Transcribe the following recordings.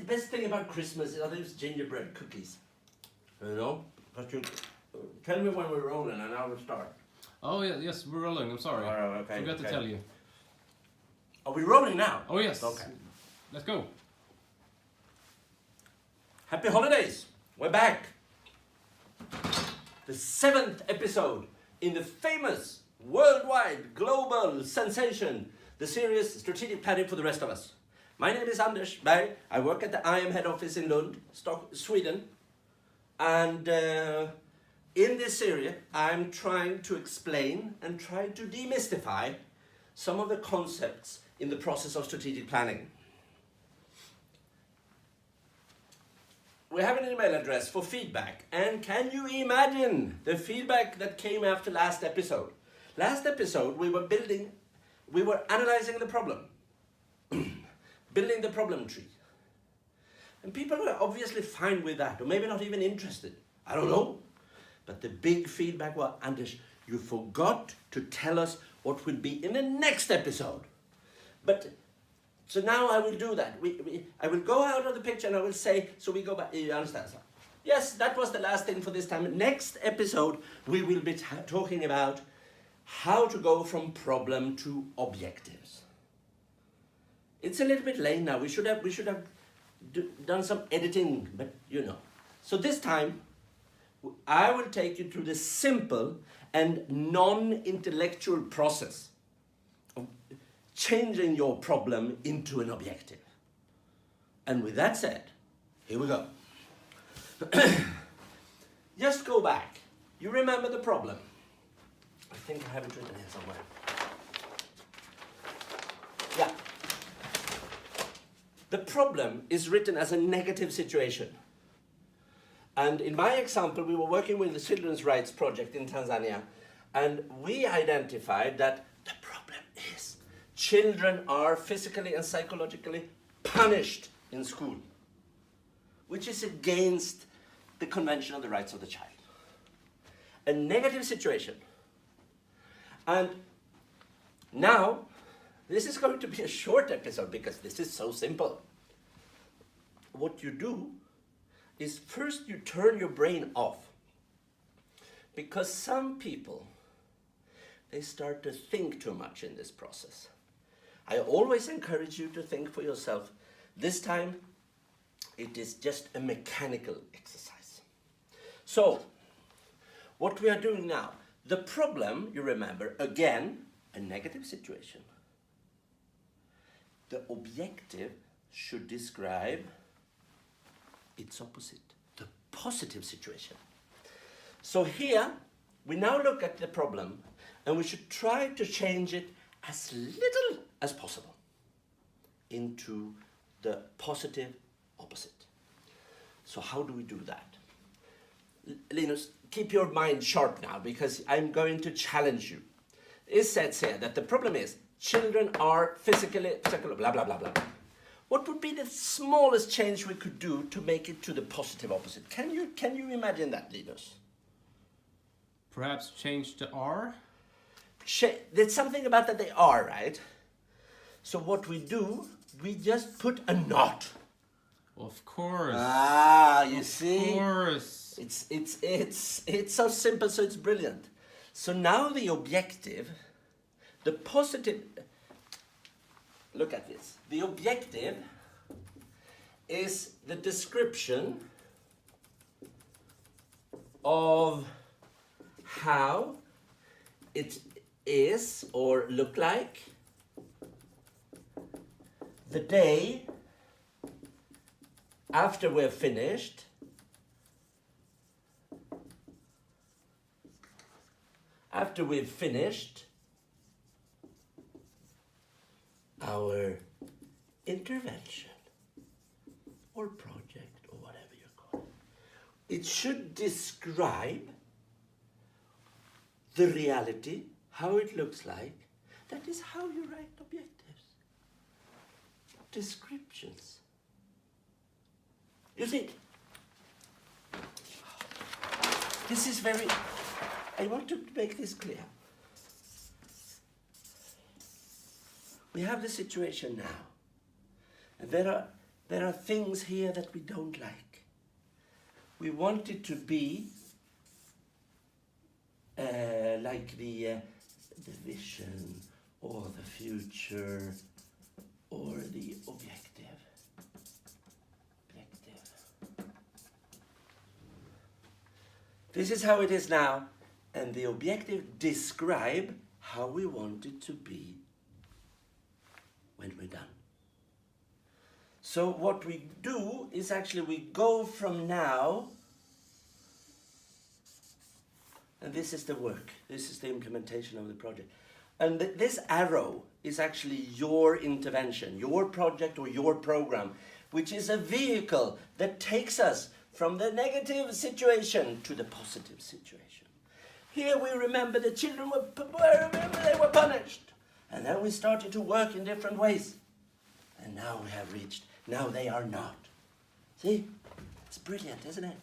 best thing about Christmas are those gingerbread cookies. You know? But you tell me when we're rolling and I will start. Oh, yeah, yes, we're rolling. I'm sorry. All right, okay, Forgot to tell you. Are we rolling now? Oh, yes. Okay. Let's go. Happy holidays! We're back. The 7th episode in the famous, worldwide, global sensation, the series Strategic Planning for the Rest of Us. My name is Anders Berg. I work at the IM head office in Lund, Sweden. And in this series, I'm trying to explain and try to demystify some of the concepts in the process of strategic planning. We have an email address for feedback, and can you imagine the feedback that came after last episode? Last episode we were analyzing the problem, building the problem tree. And people were obviously fine with that, or maybe not even interested. I don't know. But the big feedback was, Anders, you forgot to tell us what will be in the next episode. But so now I will do that. I will go out of the picture and I will say, so we go back. You understand? So, yes, that was the last thing for this time. Next episode, we will be talking about how to go from problem to objectives. It's a little bit late now. We should have done some editing, but you know. So this time, I will take you through the simple and non-intellectual process of changing your problem into an objective. And with that said, here we go. Just go back. You remember the problem. I think I have it written here somewhere. Yeah. The problem is written as a negative situation. And in my example, we were working with the Children's Rights Project in Tanzania, and we identified that the problem is children are physically and psychologically punished in school, which is against the Convention on the Rights of the Child. A negative situation. And now, this is going to be a short episode because this is so simple. What you do is first you turn your brain off. Because some people, they start to think too much in this process. I always encourage you to think for yourself. This time, it is just a mechanical exercise. So, what we are doing now, the problem, you remember, again, a negative situation. The objective should describe its opposite, the positive situation. So here, we now look at the problem and we should try to change it as little as possible into the positive opposite. So how do we do that? Linus, keep your mind sharp now because I'm going to challenge you. It says here that the problem is children are physically, blah, blah, blah, blah. What would be the smallest change we could do to make it to the positive opposite? Can you imagine that, Linus? Perhaps change the R? There's something about that they are, right? So what we do, we just put a not. Of course. Ah, you see? Of course. It's so simple, so it's brilliant. So now the objective, the positive, look at this. The objective is the description of how it is or look like the day after we're finished after we've finished our intervention or project or whatever you call it. It should describe the reality, how it looks like. That is how you write objectives. Descriptions. You see, this is very, I want to make this clear. We have the situation now. And there are there are things here that we don't like. We want it to be like the vision or the future or the objective. This is how it is now, and the objective describe how we want it to be when we're done. So what we do is actually we go from now, and this is the work, this is the implementation of the project. And this arrow is actually your intervention, your project or your program, which is a vehicle that takes us from the negative situation to the positive situation. Here we remember the children they were punished. And then we started to work in different ways. And now we have reached, now they are not. See? It's brilliant, isn't it?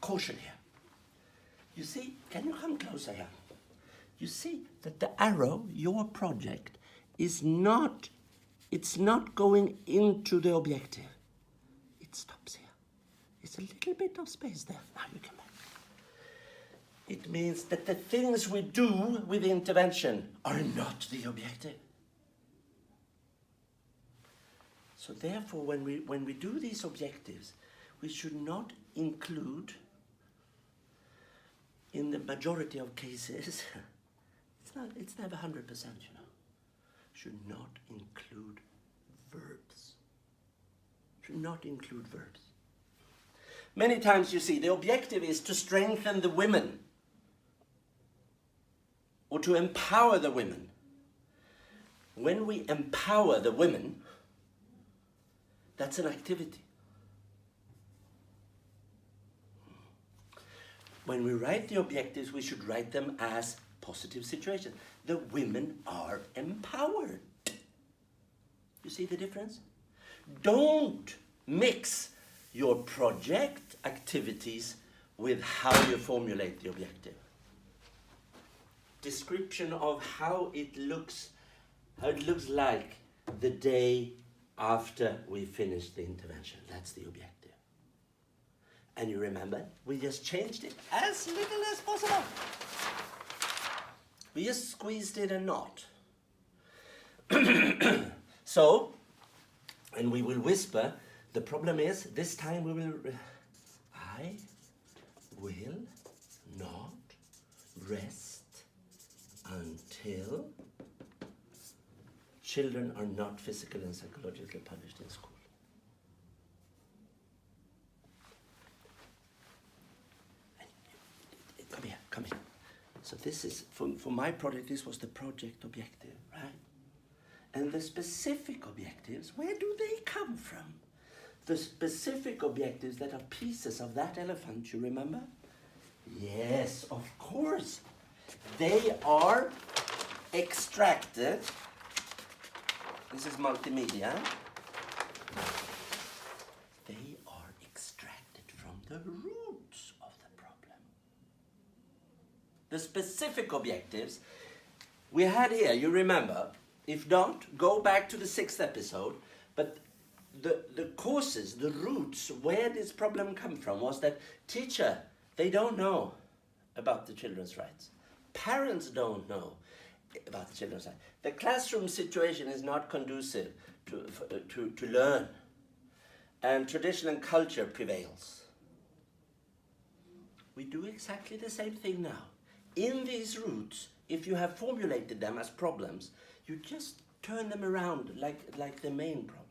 Caution here. You see, can you come closer here? You see that the arrow, your project, is not, it's not going into the objective. It stops here. It's a little bit of space there. Now you come back. It means that the things we do with the intervention are not the objective. So therefore, when we do these objectives, we should not include, in the majority of cases, it's never 100%, you know, should not include verbs. Should not include verbs. Many times you see the objective is to strengthen the women or to empower the women. When we empower the women, that's an activity. When we write the objectives, we should write them as positive situations. The women are empowered. You see the difference? Don't mix your project activities with how you formulate the objective. Description of how it looks like the day after we finish the intervention. That's the objective. And you remember, we just changed it as little as possible. We just squeezed in a knot. So, and we will whisper, the problem is, this time we will, I will not rest until children are not physically and psychologically punished in school. Come here. So this is, for my project, this was the project objective, right? And the specific objectives, where do they come from? The specific objectives that are pieces of that elephant, you remember? Yes, of course. They are extracted. This is multimedia. They are extracted from the roots of the problem. The specific objectives we had here, you remember. If not, go back to the 6th episode. But the causes, the roots, where this problem come from was that teacher, they don't know about the children's rights. Parents don't know about the children's rights. The classroom situation is not conducive to learn. And tradition and culture prevails. We do exactly the same thing now. In these roots, if you have formulated them as problems, you just turn them around like the main problem.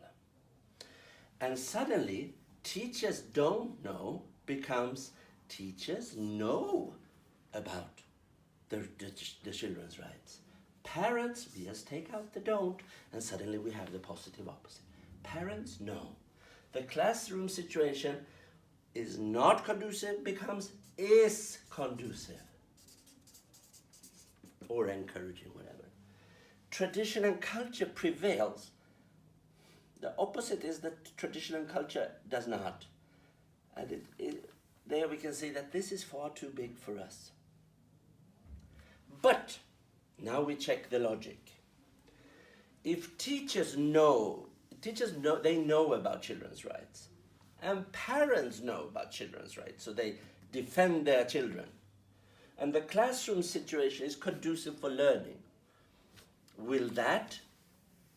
And suddenly, teachers don't know becomes teachers know about the children's rights. Parents, we just take out the don't, and suddenly we have the positive opposite. Parents know. The classroom situation is not conducive, becomes is conducive. Or encouraging, whatever. Tradition and culture prevails. The opposite is that tradition and culture does not. And there we can see that this is far too big for us. But now we check the logic. if teachers know, they know about children's rights, and parents know about children's rights, so they defend their children, and the classroom situation is conducive for learning, will that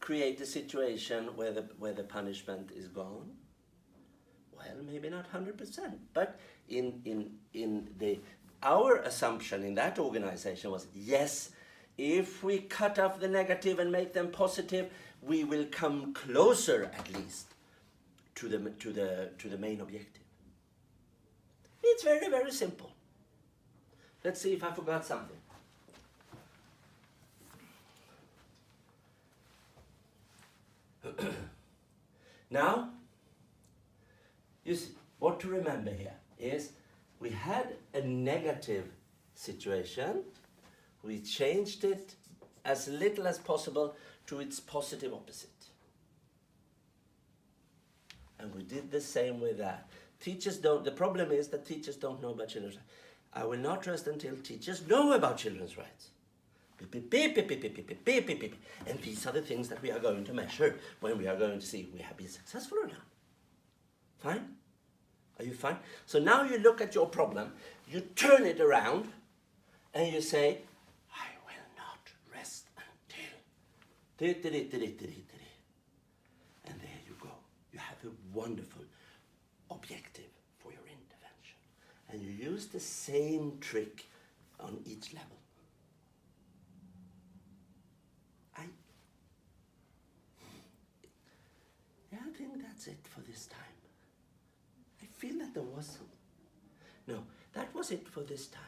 create a situation where the punishment is gone? Well, maybe not 100%, but our assumption in that organization was, yes, if we cut off the negative and make them positive, we will come closer, at least, to the main objective. It's very, very simple. Let's see if I forgot something. Now, you see, what to remember here is we had a negative situation. We changed it as little as possible to its positive opposite. And we did the same with that. The problem is that teachers don't know about children's rights. I will not rest until teachers know about children's rights. And these are the things that we are going to measure when we are going to see if we have been successful or not. Fine? Are you fine? So now you look at your problem, you turn it around, and you say, I will not rest until. And there you go. You have a wonderful objective for your intervention. And you use the same trick on each level. I think that's it for this time. I feel that there was some. No, that was it for this time.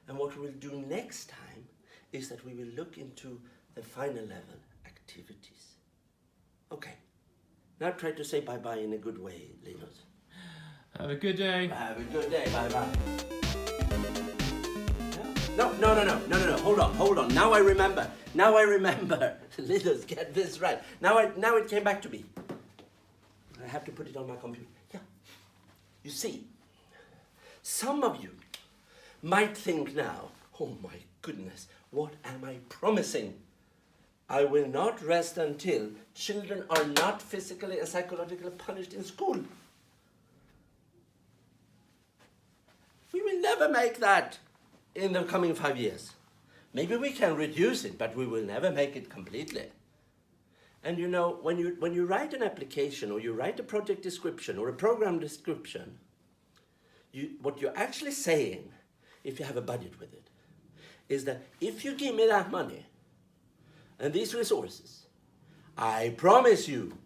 And what we'll do next time is that we will look into the final level activities. Okay. Now try to say bye-bye in a good way, Linus. Have a good day. Have a good day. Bye-bye. No. Hold on. Now I remember. Linus, get this right. Now it came back to me. I have to put it on my computer. Yeah. You see, some of you might think now, oh my goodness, what am I promising? I will not rest until children are not physically and psychologically punished in school. We will never make that in the coming 5 years. Maybe we can reduce it, but we will never make it completely. And you know, when you write an application or you write a project description or a program description, what you're actually saying, if you have a budget with it, is that if you give me that money and these resources, I promise you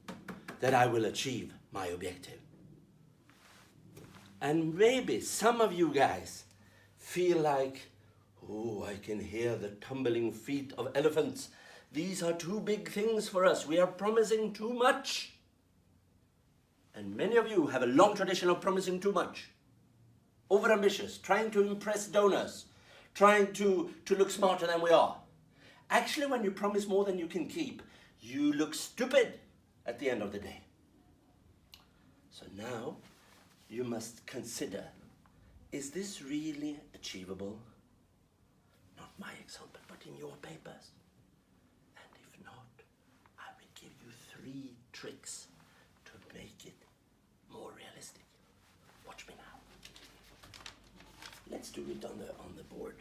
that I will achieve my objective. And maybe some of you guys feel like, oh, I can hear the tumbling feet of elephants. These are too big things for us. We are promising too much. And many of you have a long tradition of promising too much. Overambitious, trying to impress donors, trying to look smarter than we are. Actually, when you promise more than you can keep, you look stupid at the end of the day. So now you must consider, is this really achievable? Not my example, but in your papers. I will give you 3 tricks to make it more realistic. Watch me now. Let's do it on the board.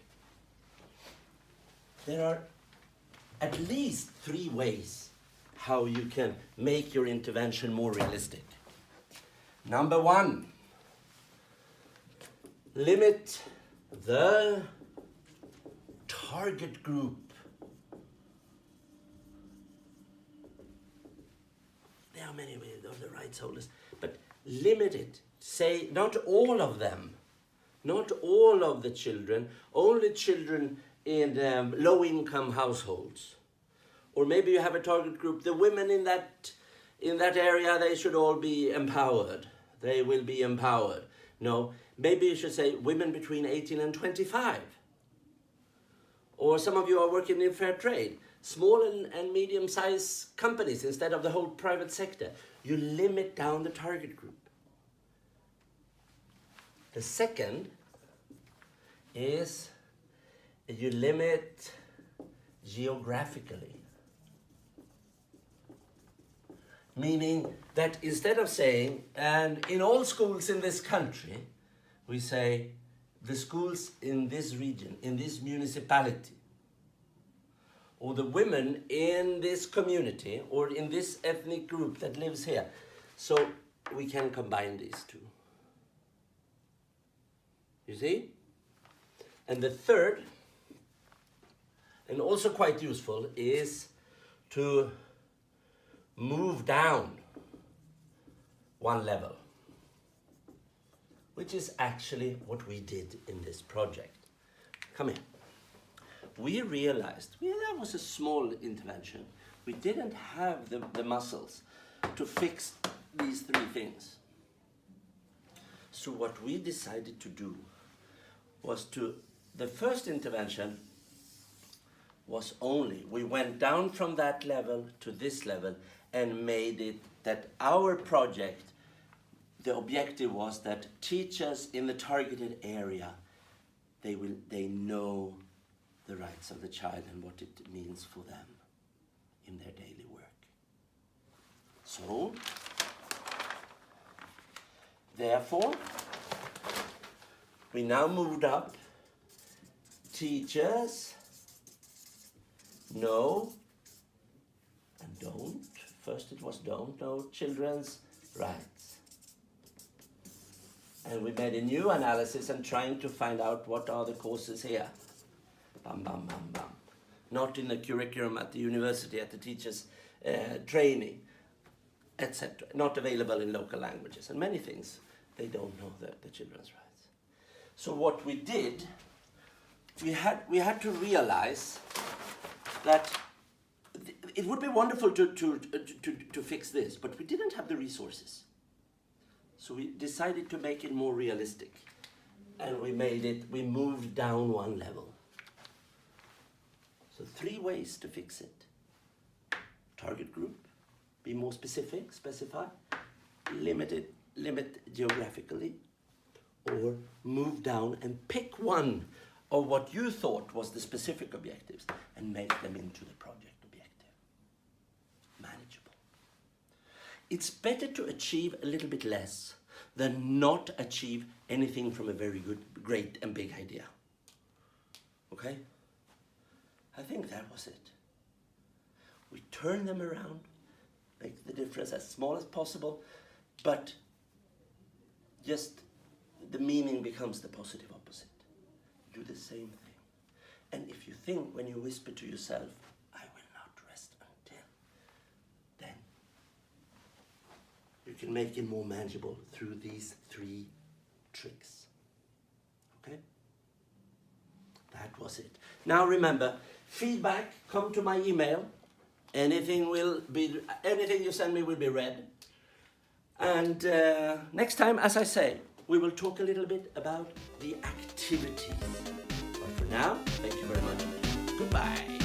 There are at least 3 ways how you can make your intervention more realistic. Number 1, limit the target group. There are many of the rights holders, but limit it. Say not all of them, not all of the children, only children in low-income households. Or maybe you have a target group, the women in that area, they should all be empowered. They will be empowered. No, maybe you should say women between 18 and 25. Or some of you are working in fair trade. Small and medium-sized companies instead of the whole private sector. You limit down the target group. The second is you limit geographically. Meaning that instead of saying, and in all schools in this country, we say the schools in this region, in this municipality, or the women in this community, or in this ethnic group that lives here. So we can combine these two. You see? And the third, and also quite useful, is to move down one level, which is actually what we did in this project. Come here. We realized, that was a small intervention. We didn't have the muscles to fix these three things. So what we decided to do was the first intervention was we went down from that level to this level and made it that our project, the objective was that teachers in the targeted area, they know the rights of the child and what it means for them in their daily work. So, therefore, we now moved up. Teachers know and don't. First it was don't know children's rights. And we made a new analysis and trying to find out what are the causes here. Bam, bam, bam, bam. Not in the curriculum at the university, at the teachers' training, etc. Not available in local languages and many things. They don't know the children's rights. So what we did, we had to realize that it would be wonderful to fix this, but we didn't have the resources. So we decided to make it more realistic. And we moved down one level. So 3 ways to fix it. Target group, be more specific, specify, limit geographically, or move down and pick one of what you thought was the specific objectives and make them into the project objective. Manageable. It's better to achieve a little bit less than not achieve anything from a very great and big idea. Okay? I think that was it. We turn them around, make the difference as small as possible, but just the meaning becomes the positive opposite. Do the same thing. And if you think when you whisper to yourself, I will not rest until, then you can make it more manageable through these 3 tricks. Okay? That was it. Now remember, feedback, come to my email. Anything you send me will be read. And next time, as I say, we will talk a little bit about the activities. But for now, thank you very much. Goodbye.